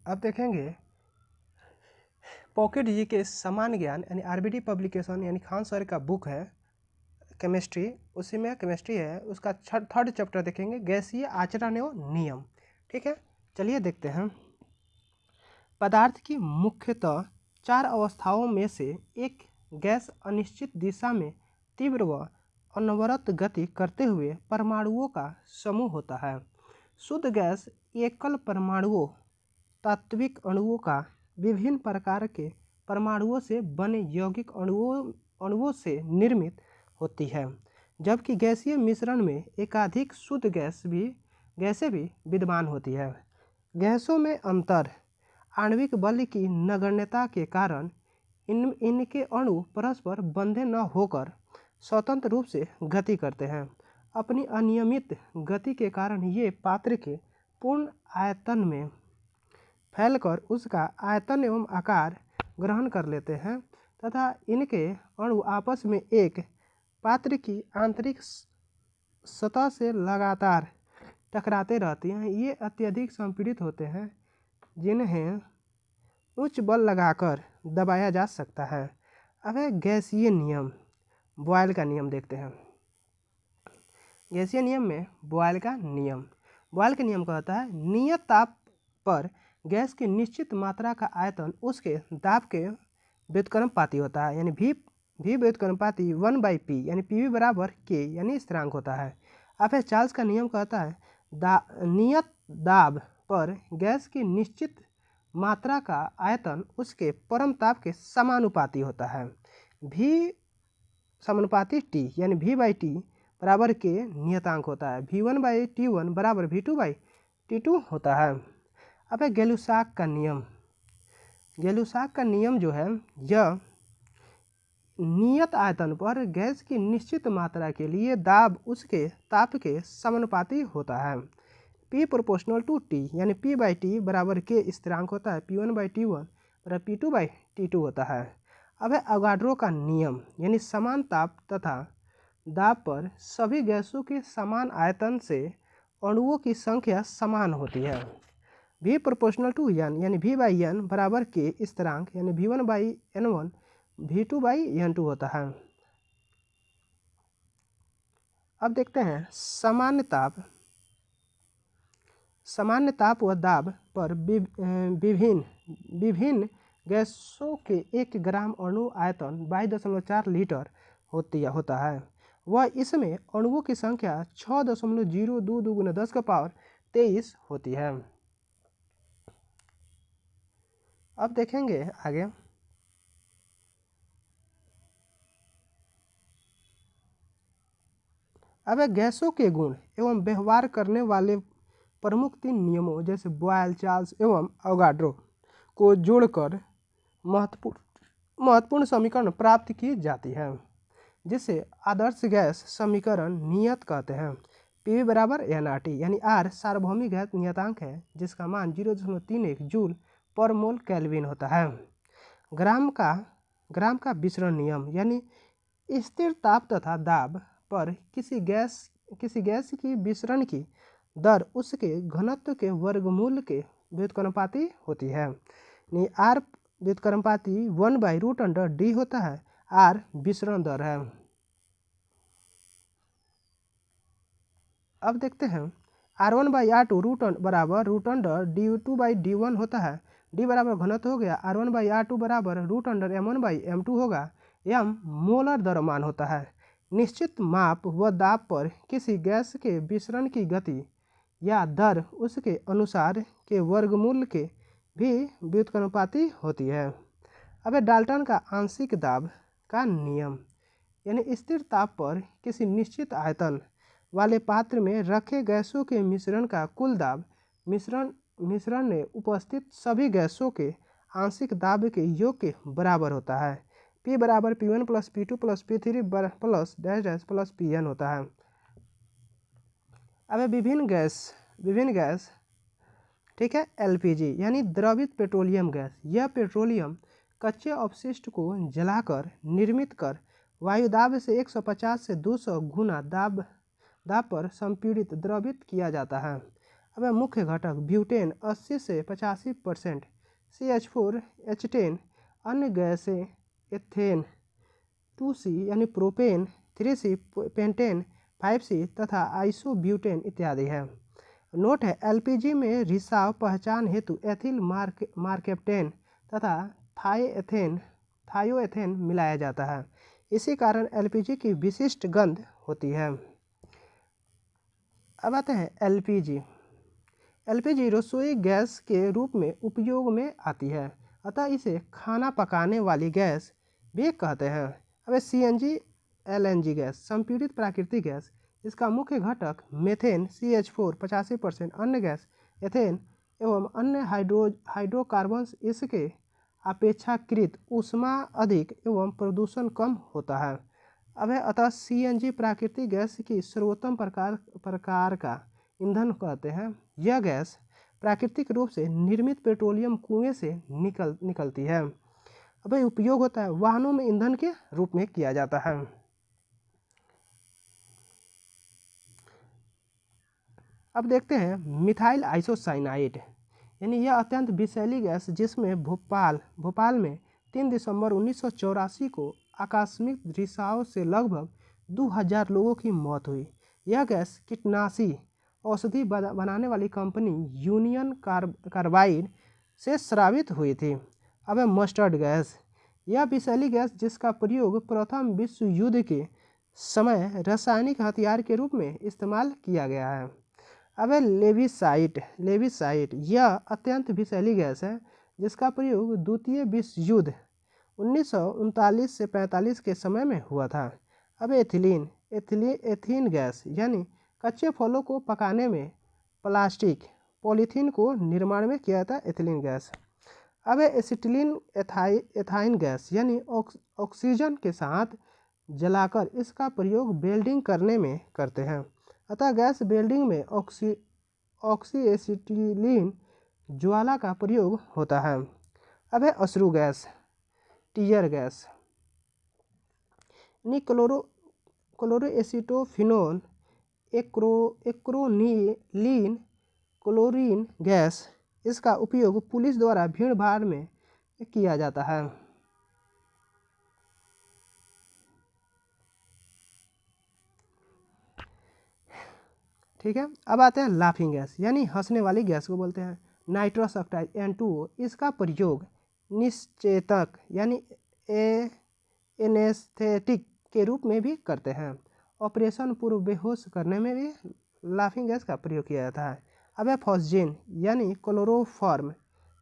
अब देखेंगे पॉकेट जी के सामान्य ज्ञान यानी आरबीडी पब्लिकेशन यानी खान सर का बुक है केमिस्ट्री, उसी में केमिस्ट्री है, उसका थर्ड चैप्टर देखेंगे गैसीय आचरण एवं नियम। ठीक है, चलिए देखते हैं। पदार्थ की मुख्यतः 4 अवस्थाओं में से एक गैस अनिश्चित दिशा में तीव्र व अनवरत गति करते हुए परमाणुओं का समूह होता है। शुद्ध गैस एकल परमाणुओं तात्विक अणुओं का विभिन्न प्रकार के परमाणुओं से बने यौगिक अणुओं से निर्मित होती है, जबकि गैसीय मिश्रण में एकाधिक शुद्ध गैसें भी विद्यमान होती है। गैसों में अंतर आणविक बल की नगण्यता के कारण इनके अणु परस्पर बंधे न होकर स्वतंत्र रूप से गति करते हैं। अपनी अनियमित गति के कारण ये पात्र के पूर्ण आयतन में फैलकर उसका आयतन एवं आकार ग्रहण कर लेते हैं तथा इनके अणु आपस में एक पात्र की आंतरिक सतह से लगातार टकराते रहते हैं। ये अत्यधिक संपीड़ित होते हैं जिन्हें उच्च बल लगाकर दबाया जा सकता है। अब है गैसीय नियम, बॉयल का नियम देखते हैं। गैसीय नियम में बॉयल का नियम कहता है नियत ताप पर गैस की निश्चित मात्रा का आयतन उसके दाब के व्युत्क्रमपाती होता है, यानी भी व्युत्क्रमपाती 1/p यानी pv बराबर k यानी स्थिरांक होता है। अब है चार्ल्स का नियम कहता है नियत दाब पर गैस की निश्चित मात्रा का आयतन उसके परम ताप के समानुपाती होता है। v समानुपाती t यानी v/t बराबर के नियतांक होता है। v1/t1 बराबर v2/t2 होता है। अब है गैलुसाक का नियम जो है यह नियत आयतन पर गैस की निश्चित मात्रा के लिए दाब उसके ताप के समानुपाती होता है। P प्रोपोर्शनल टू T यानी P/T बराबर के स्थिरांक होता है। P1/T1 बराबर P2/T2 होता है। अब है अवोगाड्रो का नियम यानी समान ताप तथा दाब पर सभी गैसों के समान आयतन से अणुओं की संख्या समान होती है। V प्रोपोर्शनल टू N यानी V/N बराबर के स्थिरांक यानी V1/N1 V2/N2 होता है। अब देखते हैं सामान्य ताप व दाब पर विभिन्न गैसों के 1 ग्राम अणु आयतन 22.4 लीटर होता है। वह इसमें अणुओं की संख्या 6.022 × 10⁻23 होती है। अब देखेंगे आगे अब गैसों के गुण एवं व्यवहार करने वाले प्रमुख 3 नियमों जैसे बॉयल, चार्ल्स एवं अवोगाड्रो को जोड़कर महत्वपूर्ण समीकरण प्राप्त की जाती है, जिसे आदर्श गैस समीकरण नियत कहते हैं। PV बराबर nRT यानी R सार्वभौमिक गैस नियतांक है जिसका मान 0.31 जूल पर मोल केल्विन होता है। ग्राम का विसरण नियम यानी स्थिर ताप तथा दाब पर किसी गैस की विसरण की दर उसके घनत्व के वर्गमूल के व्युत्क्रमपाती होती है। R व्युत्क्रमपाती 1/√d होता है। R विसरण दर है। अब देखते हैं R1/R2 बराबर √d2/d1 होता है। d बराबर घनत्व हो गया। R1/R2 बराबर √m1/m2 होगा। m मोलर द्रव्यमान होता है। निश्चित माप व दाब पर किसी गैस के विसरण की गति या दर उसके अनुसार के वर्गमूल के भी व्युत्क्रमपाती होती है। अब डाल्टन का आंशिक दाब का नियम यानी स्थिर ताप पर किसी निश्चित आयतन वाले पात्र में रखे गैसों के मिश्रण का कुल दाब मिश्रण में उपस्थित सभी गैसों के आंशिक दाब के योग के बराबर होता है। P बराबर P1 + P2 + P3 + Pn होता है। अब विभिन्न गैस ठीक है। LPG यानी द्रवित पेट्रोलियम गैस, यह पेट्रोलियम कच्चे अपशिष्ट को जलाकर निर्मित कर वायु दाब से 150 से 200 गुना दाब पर संपीड़ित द्रवित किया जाता है। अब मुख्य घटक ब्यूटेन 80 से 85%, CH4, H10, अन्य गैसें एथेन 2C यानी प्रोपेन 3C, पेंटेन 5C तथा आइसोब्यूटेन इत्यादि है। नोट है, LPG में रिसाव पहचान हेतु एथिल मार्केप्टेन तथा थायोएथेन मिलाया जाता है। इसी कारण LPG की विशिष्ट गंध होती है। अब आते हैं LPG। LPG रसोई गैस के रूप में उपयोग में आती है, अतः इसे खाना पकाने वाली गैस भी कहते हैं। अब CNG LNG गैस संपीड़ित प्राकृतिक गैस, इसका मुख्य घटक मेथेन CH4 85%, अन्य गैस एथेन एवं अन्य हाइड्रोकार्बन्स, इसके अपेक्षाकृत ऊष्मा अधिक एवं प्रदूषण कम होता है। अब अतः CNG प्राकृतिक गैस की सर्वोत्तम प्रकार का ईंधन कहते हैं। यह गैस प्राकृतिक रूप से निर्मित पेट्रोलियम कुएं से निकलती है। अब उपयोग होता है वाहनों में ईंधन के रूप में किया जाता है। अब देखते हैं मिथाइल आइसोसाइनाइड, यानी यह अत्यंत विषैली गैस जिसमें भोपाल में 3 दिसंबर 1984 को आकस्मिक रिसाव से लगभग 2000 लोगों की मौत हुई। यह गैस कीटनाशी औषधि बनाने वाली कंपनी यूनियन कार्बाइड से स्रावित हुई थी। अब मस्टर्ड गैस, यह विषैली गैस जिसका प्रयोग प्रथम विश्व युद्ध के समय रासायनिक हथियार के रूप में इस्तेमाल किया गया है। अब लेविसाइट, यह अत्यंत विषैली गैस है जिसका प्रयोग द्वितीय विश्व युद्ध 1939 से 45 के समय में हुआ था। अब एथीन गैस, यानी कच्चे फलों को पकाने में पॉलीथीन को निर्माण में किया था एथिलीन गैस। अब एसिटिलीन एथाइन गैस, यानी ऑक्सीजन के साथ जलाकर इसका प्रयोग वेल्डिंग करने में करते हैं, अतः गैस वेल्डिंग में ऑक्सीएसिटिलीन ज्वाला का प्रयोग होता है। अब है अश्रु gas, tear gas, chloroacetophenone acrolein chlorine gas, इसका उपयोग पुलिस द्वारा भीड़ भाड़ में किया जाता है। ठीक है, अब आते हैं लाफिंग गैस, यानी हंसने वाली गैस को बोलते हैं नाइट्रस ऑक्साइड N2O। इसका प्रयोग निश्चेतक यानी एनेस्थेटिक के रूप में भी करते हैं। ऑपरेशन पूर्व बेहोश करने में भी लाफिंग गैस का प्रयोग किया जाता है। अब है फॉस्जीन, यानी क्लोरोफॉर्म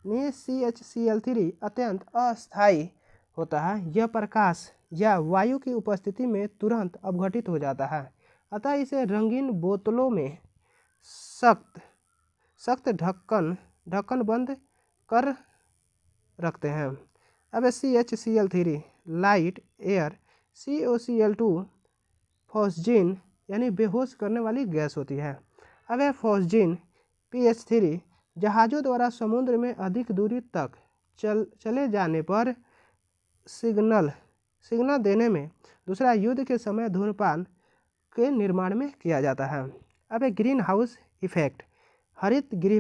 CHCl3 अत्यंत अस्थायी होता है। यह प्रकाश या वायु की उपस्थिति में तुरंत अपघटित हो जाता है, अतः इसे रंगीन बोतलों में सख्त ढक्कन बंद कर रखते हैं। अब CHCl3 light air COCl2 phosgene, यानी बेहोश करने वाली गैस होती है। अब है फॉस्जीन PH3 जहाज़ों द्वारा समुद्र में अधिक दूरी तक चले जाने पर सिग्नल देने में दूसरा युद्ध के समय धूम्रपान के निर्माण में किया जाता है। अब है ग्रीन हाउस इफेक्ट, हरित गृह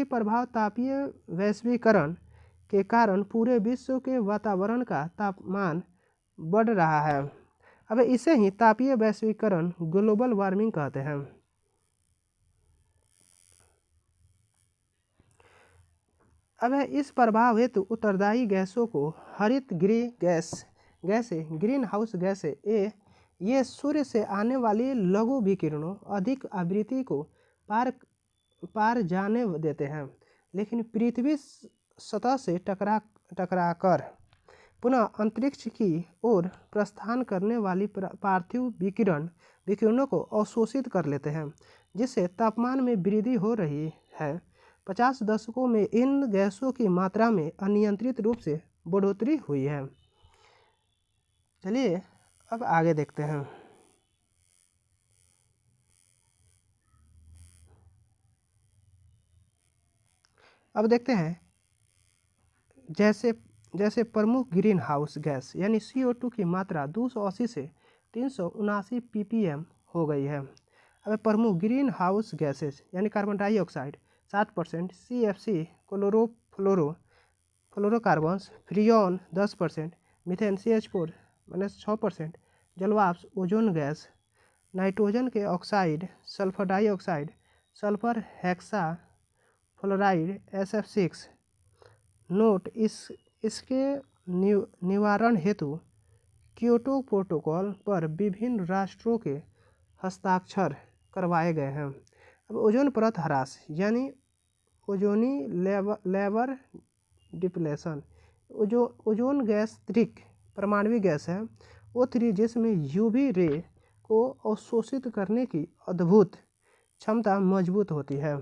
प्रभाव तापीय वैश्वीकरण के कारण पूरे विश्व के वातावरण का तापमान बढ़ रहा है। अब इसे ही तापीय वैश्वीकरण ग्लोबल वार्मिंग कहते हैं। अब इस प्रभाव हेतु उत्तरदायी गैसों को हरित गृह गैसें ग्रीन हाउस गैसें ये सूर्य से आने वाली लघु विकिरणों अधिक आवृत्ति को पार जाने देते हैं, लेकिन पृथ्वी सतह से टकराकर पुनः अंतरिक्ष की ओर प्रस्थान करने वाली पार्थिव विकिरणों को अवशोषित कर लेते हैं, जिससे तापमान में वृद्धि हो रही है। 50 दशकों में इन गैसों की मात्रा में अनियंत्रित रूप से बढ़ोतरी हुई है। चलिए अब आगे देखते हैं। अब देखते हैं जैसे प्रमुख ग्रीन हाउस गैस यानी CO2 की मात्रा 280 से 379 ppm हो गई है। अब प्रमुख ग्रीन हाउस गैसेज यानी carbon dioxide 60%, CFC fluorocarbons, freon 10%, methane CH4 -6%, जलवाष्प ओजोन गैस, नाइट्रोजन के oxide, sulphur dioxide, sulphur hexafluoride SF6। Note इसके निवारण हेतु क्योटो प्रोटोकॉल पर विभिन्न राष्ट्रों के हस्ताक्षर करवाए गए हैं। अब ओजोन परत ह्रास यानी ओजोनी लेयर डिप्लेशन, ओजोन गैस त्रिक परमाणु गैस है O3 जिसमें UV रे को अवशोषित करने की अद्भुत क्षमता मजबूत होती है।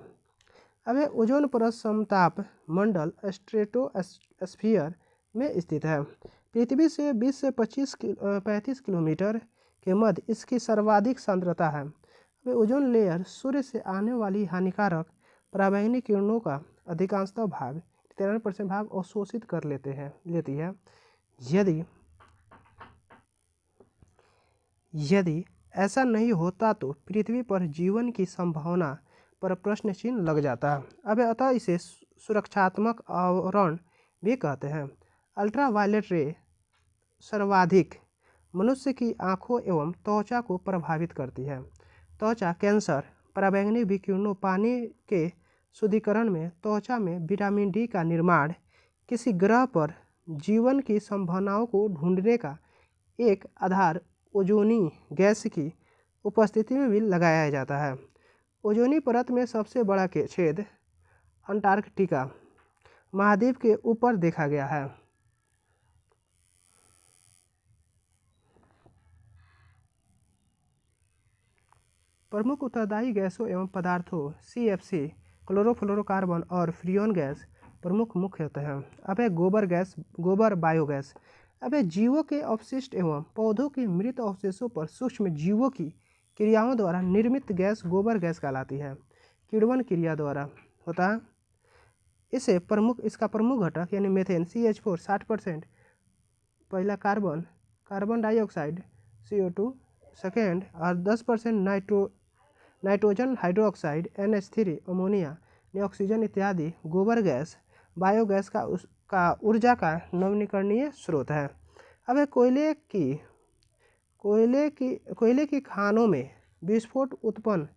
अब ओजोन परत समताप मंडल स्ट्रेटोस्फीयर में स्थित है। पृथ्वी से 20 से 35 किलोमीटर के मध्य इसकी सर्वाधिक सांद्रता है। अब ओजोन लेयर सूर्य से आने वाली हानिकारक पराबैंगनी किरणों का अधिकांशतः भाग 93% भाग अवशोषित कर लेती है। यदि ऐसा नहीं होता तो पृथ्वी पर जीवन की संभावना पर प्रश्न चिन्ह लग जाता है। अब अतः इसे सुरक्षात्मक आवरण भी कहते हैं। अल्ट्रावायलेट रे सर्वाधिक मनुष्य की आंखों एवं त्वचा को प्रभावित करती है। त्वचा कैंसर, पराबैंगनी विकिरणों, पानी के शुद्धिकरण में त्वचा में विटामिन डी का निर्माण, किसी ग्रह पर जीवन की संभावनाओं को ढूंढने का एक आधार ओजोनी गैस की उपस्थिति में भी लगाया जाता है। ओजोनी परत में सबसे बड़ा छेद अंटार्कटिका महाद्वीप के ऊपर देखा गया है। प्रमुख उत्तरदायी गैसों एवं पदार्थों CFC क्लोरोफ्लोरोकार्बन और फ्रियोन गैस प्रमुख मुख्य होते हैं। अब है गोबर बायोगैस। अब जीवों के अवशिष्ट एवं पौधों के मृत अवशेषों पर सूक्ष्म जीवों की क्रियाओं द्वारा निर्मित गैस गोबर गैस कहलाती है। किण्वन क्रिया द्वारा होता है। इसका प्रमुख घटक यानी मीथेन CH4 60%, पहला कार्बन डाइऑक्साइड CO2 सेकेंड और 10% nitrogen hydroxide NH3 ammonia oxygen इत्यादि गोबर गैस बायोगैस का ऊर्जा का नवीकरणीय स्रोत है। अब कोयले की खानों में विस्फोट उत्पन्न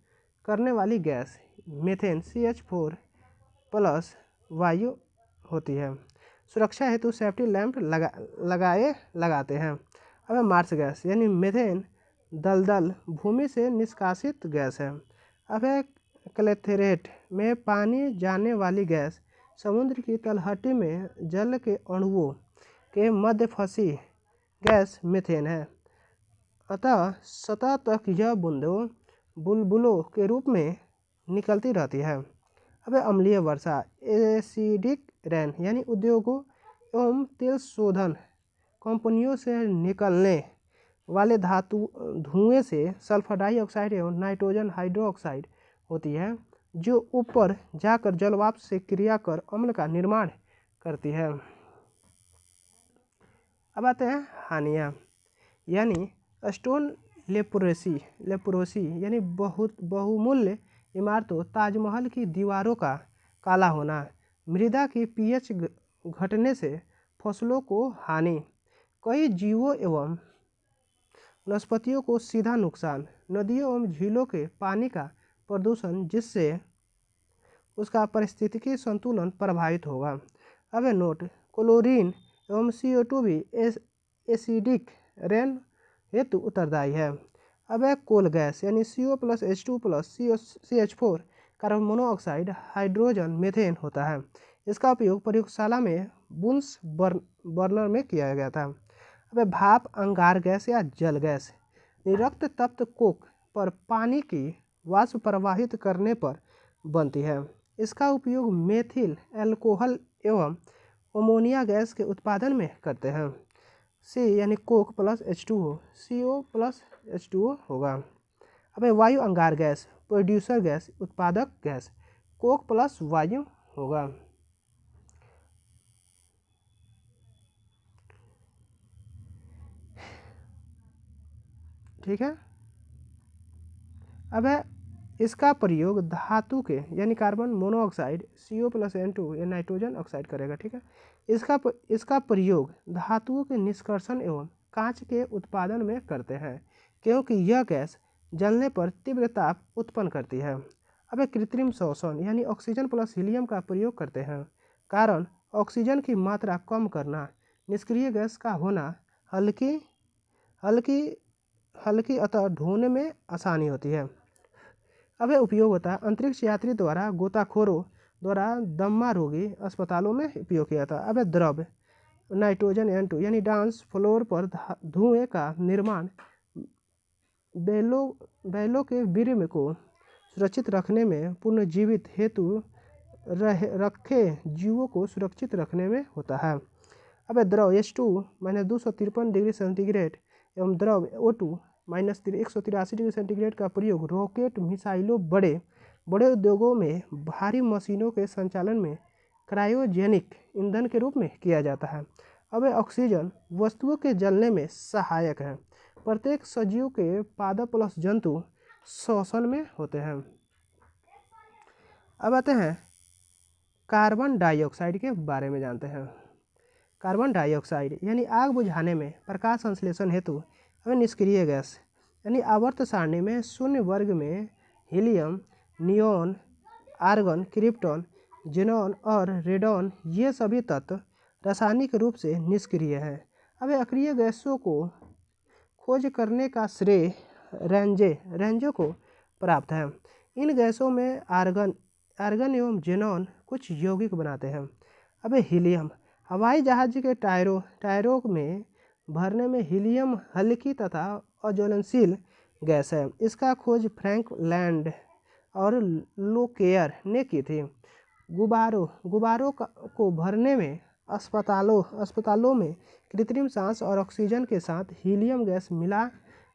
करने वाली गैस मीथेन CH4 प्लस वायु होती है। सुरक्षा हेतु सेफ्टी लैंप लगाते हैं। अब मार्स गैस यानी मीथेन दलदल भूमि से निष्कासित गैस है। अब क्लेथरेट में पानी जाने वाली गैस समुद्र की तलहटी में जल के अणुओं के मध्य फंसी गैस मीथेन है। अतः सतह तक यह बूंदों बुलबुलों के रूप में निकलती रहती है। अब अम्लीय वर्षा एसिडिक रेन यानी उद्योगों एवं तेल शोधन कंपनियों से निकलने वाले धुएं से सल्फर डाइऑक्साइड एवं नाइट्रोजन हाइड्रोक्साइड होती है, जो ऊपर जाकर जलवाष्प से क्रिया कर अम्ल का निर्माण करती है। अब आते हैं हानियाँ यानी स्टोन लेप्रोसी यानी बहुमूल्य इमारतों, ताजमहल की दीवारों का काला होना, मृदा की pH घटने से फसलों को हानि, कई जीवों एवं वनस्पतियों को सीधा नुकसान, नदियों एवं झीलों के पानी का प्रदूषण जिससे उसका पारिस्थितिकी संतुलन प्रभावित होगा। अब नोट क्लोरीन एवं CO2 भी एसिडिक रेन हेतु उत्तरदायी है। अब कोल गैस यानी CO+H2+CH4 carbon monoxide hydrogen methane होता है। इसका उपयोग प्रयोगशाला में बुन्स बर्नर में किया गया था। अब भाप अंगार गैस या जल गैस निरक्त तप्त कोक पर पानी की वाष्प प्रवाहित करने पर बनती है। इसका उपयोग मेथिल अल्कोहल एवं अमोनिया गैस के उत्पादन में करते हैं। C यानी Coke plus H2O CO plus H2O होगा। अब वायु अंगार गैस प्रोड्यूसर गैस उत्पादक गैस कोक प्लस वायु होगा। ठीक है। अब है इसका प्रयोग धातु के यानी कार्बन मोनोऑक्साइड CO+N2 या नाइट्रोजन ऑक्साइड करेगा। ठीक है, इसका प्रयोग धातुओं के निष्कर्षण एवं कांच के उत्पादन में करते हैं, क्योंकि यह गैस जलने पर तीव्र ताप उत्पन्न करती है। अब कृत्रिम शोषण यानी ऑक्सीजन प्लस हीलियम का प्रयोग करते हैं। कारण ऑक्सीजन की मात्रा कम करना, निष्क्रिय गैस का होना, हल्की हल्की हल्की अतः ढोने में आसानी होती है। अब उपयोग होता है अंतरिक्ष यात्री द्वारा गोताखोरों द्वारा दमा रोगी अस्पतालों में उपयोग किया था। अब द्रव नाइट्रोजन N2 यानी डांस फ्लोर पर धुएं का निर्माण बैलों के वीर्य को सुरक्षित रखने में, पुनर्जीवित हेतु रखे जीवों को सुरक्षित रखने में होता है। अब द्रव H2 -253 डिग्री सेंटीग्रेड एवं द्रव O2 -183 डिग्री सेंटीग्रेड का प्रयोग रॉकेट, मिसाइलों, बड़े उद्योगों में भारी मशीनों के संचालन में क्रायोजेनिक ईंधन के रूप में किया जाता है। अब ऑक्सीजन वस्तुओं के जलने में सहायक है। प्रत्येक सजीव के पादप प्लस जंतु श्वसन में होते हैं। अब आते हैं कार्बन डाइऑक्साइड के बारे में जानते हैं। कार्बन डाइऑक्साइड यानी आग बुझाने में प्रकाश संश्लेषण हेतु हमें निष्क्रिय गैस यानी आवर्त सारणी में शून्य वर्ग में helium, neon, argon, krypton, xenon और रेडॉन ये सभी तत्व रासायनिक रूप से निष्क्रिय हैं। अब अक्रिय गैसों को खोज करने का श्रेय रेंजो को प्राप्त है। इन गैसों में आर्गन एवं जेनॉन कुछ यौगिक बनाते हैं। अब हीलियम हवाई जहाज के टायरों में भरने में हीलियम हल्की तथा अज्वलनशील गैस है। इसका खोज फ्रैंक लैंड और लोकेयर ने की थी। गुब्बारों को भरने में अस्पतालों में कृत्रिम सांस और ऑक्सीजन के साथ हीलियम गैस मिला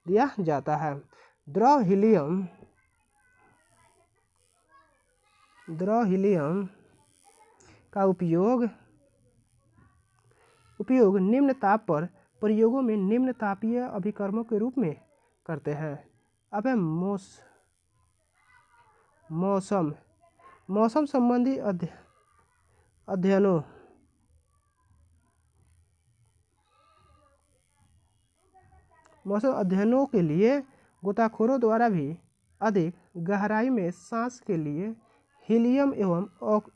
दिया जाता है। द्रव हीलियम का उपयोग निम्न ताप पर प्रयोगों में निम्न तापीय अभिकर्मों के रूप में करते हैं। अब मौसम संबंधी अध्ययनों के लिए गोताखोरों द्वारा भी अधिक गहराई में सांस के लिए हीलियम एवं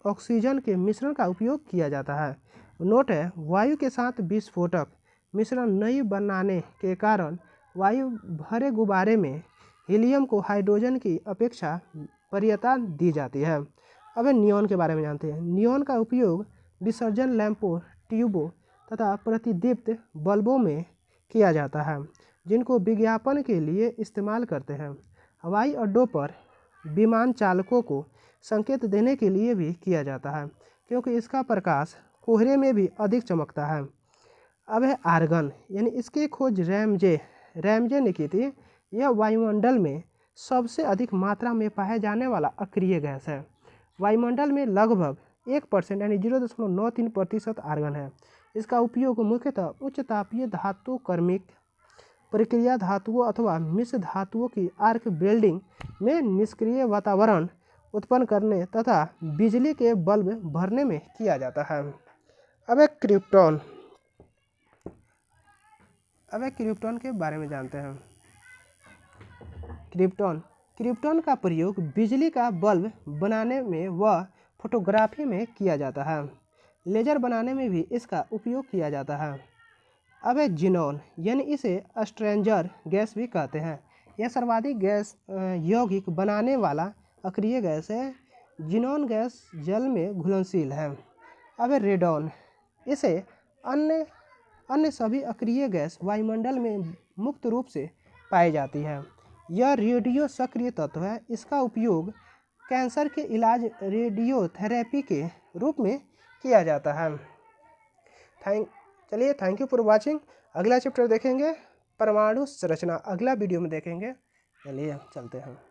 ऑक्सीजन के मिश्रण का उपयोग किया जाता है। नोट है, वायु के साथ विस्फोटक मिश्रण नहीं बनाने के कारण वायु भरे गुब्बारे में हीलियम को हाइड्रोजन की अपेक्षा वरीयता दी जाती है। अब नियॉन के बारे में जानते हैं। नियॉन का उपयोग विसर्जन लैंपों, ट्यूबों तथा प्रतिदीप्त बल्बों में किया जाता है, जिनको विज्ञापन के लिए इस्तेमाल करते हैं। हवाई अड्डों पर विमान चालकों को संकेत देने के लिए भी किया जाता है, क्योंकि इसका प्रकाश कोहरे में भी अधिक चमकता है। अब है आर्गन यानी इसकी खोज रैमजे ने की थी। यह वायुमंडल में सबसे अधिक मात्रा में पाया जाने वाला अक्रिय गैस है। वायुमंडल में लगभग 1% यानी 0.93% आर्गन है। इसका उपयोग मुख्यतः उच्च तापीय धातु कर्मिक प्रक्रिया धातुओं अथवा मिश्र धातुओं की आर्क वेल्डिंग में निष्क्रिय वातावरण उत्पन्न करने तथा बिजली के बल्ब भरने में किया जाता है। अब क्रिप्टॉन के बारे में जानते हैं। क्रिप्टॉन का प्रयोग बिजली का बल्ब बनाने में व फोटोग्राफी में किया जाता है। लेजर बनाने में भी इसका उपयोग किया जाता है। अब जिनॉन यानी इसे स्ट्रेंजर गैस भी कहते हैं। यह सर्वाधिक गैस यौगिक बनाने वाला अक्रिय गैस है। जिनॉन गैस जल में घुलनशील है। अब रेडॉन इसे अन्य सभी अक्रिय गैस वायुमंडल में मुक्त रूप से पाई जाती है। यह रेडियो सक्रिय तत्व है। इसका उपयोग कैंसर के इलाज रेडियोथेरेपी के रूप में किया जाता है। चलिए, थैंक यू फॉर वाचिंग। अगला चैप्टर देखेंगे परमाणु संरचना, अगला वीडियो में देखेंगे। चलिए चलते हैं।